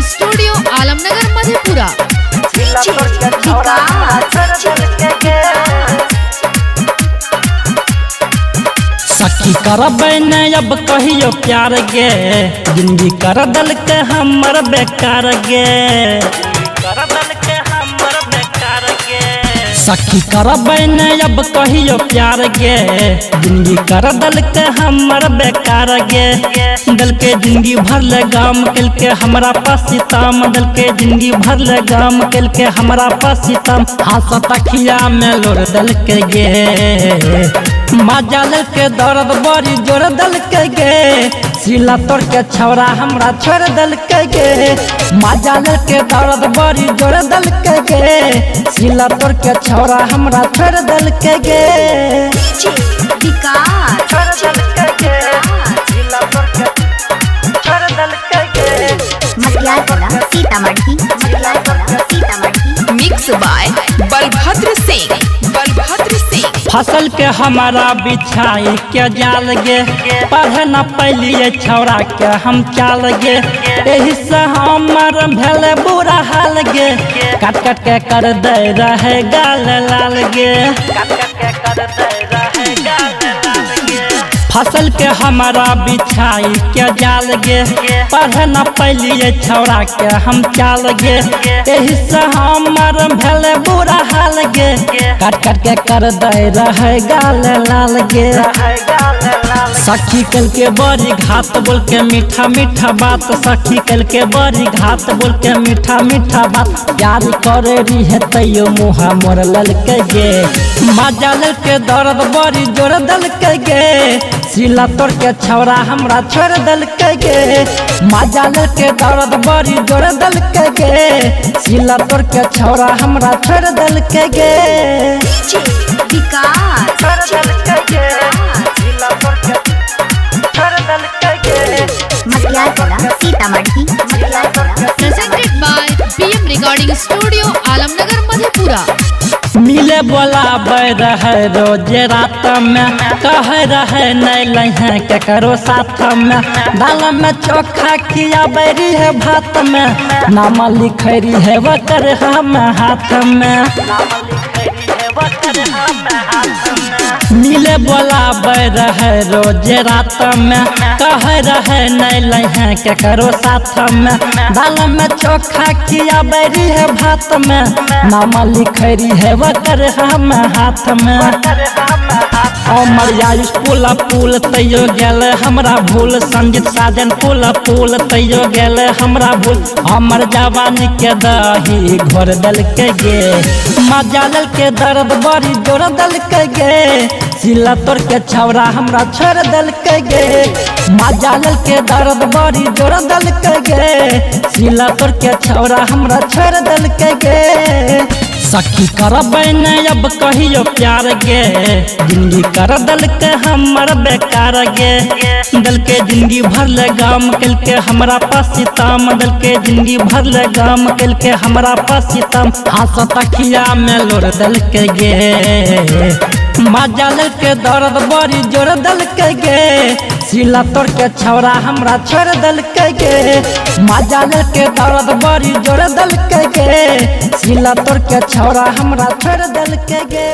Studio Alamnagar Madhepura. सखी करबै न अब कहियो प्यार गे, जिंदगी कर दल के हमर बेकार गे। सखी करबै न अब कहियो प्यार गे, जिंदगी कर दल के हमर बेकार गे। दल के जिंदगी भर ले गाम कल के हमरा पास सीताम, दल के जिंदगी भर ले गाम कल के हमरा पास सीताम। हाथ तखिया में लोर दल के गे, मजाल के दर्द बड़ी जोर दल के गे। सिला तोड़ के छौरा हमरा छोड़ दल के गे, मजाल के दर्द बड़ी जोर दल के गे। सिला तोड़ के छौरा हमरा छोड़ दल के गे। Mix by Balbhadra Singh. फसल के हमारा बिछाई के जाल गे, पढ़ न पैलिए छौरा के हम चाल गे। एही से हमर भेले बुरा हाल गे, काट काट के कर दे रहे गाल लाल गे। फसल के हमारा बिछाई के जाल गे, पढ़ न पैलिए छौरा के हम चाल गे। एही से हमर भेले बुरा हाल गे, काट काट के कर दे रहे गाल लाल गे। सखी कल के बड़ी घात बोल के मीठा मीठा बात, सखी कल के बड़ी घात बोल के मीठा मीठा बात। प्यार करे रही है तैयो मुहा मोर लल के गे, मजाल के दर्द बड़ी जोर दल के गे। सिला तोड़ के छौरा हमरा छोड़ दल के गे, मजाल के दर्द बड़ी जोर दल के गे। सिला तोड़ के छौरा हमरा छोड़ दल के गे। Presented by PM recording studio Alamnagar Madhepura. मिले बोलाबै रहे रोज रात में, कह रहे नहीं लहे केकरो साथ में। दाल में चोखा खियाबै रही भात में, नाम लिखै रही वकर हम हाथ में। मिले बोलाबै रहे रोज रात में, कह रहे नहीं लहे केकरो साथ में। दाल में चोखा खियाबै रही भात में, नाम लिखै रही वकर हम हाथ में। अमर आयुष पुला पुल तैयो गेल हमरा भूल, संजीत साजन पुला पुल तैयो गेल हमरा भूल। हमर जवानी के दही घोर दल के गे, मजाल के दर्द बड़ी जोर दल के गे। सिला तोड़ के छौरा हमरा छोड़ दल के गे, मजाल के दर्द बड़ी जोर दल के गे। सिला तोड़ के छौरा हमरा छोड़ दल के गे। सखी करबै न अब कहियो प्यार गे, जिंदगी कर दल के हमर बेकार गे। दल के जिंदगी भर ले गाम कल के हमरा पास सीताम, दल के जिंदगी भर ले गाम कल के हमरा पास सीताम। हाथ तखिया में लोर दल के गे, मजाल के दर्द बड़ी जोर दल के गे। सिला तोड़ के छौरा हमरा छोड़ दल के गे, मजाल के दर्द बड़ी जोर दल के गे। सिला तोड़ के छौरा हमरा छोड़ दल के गे।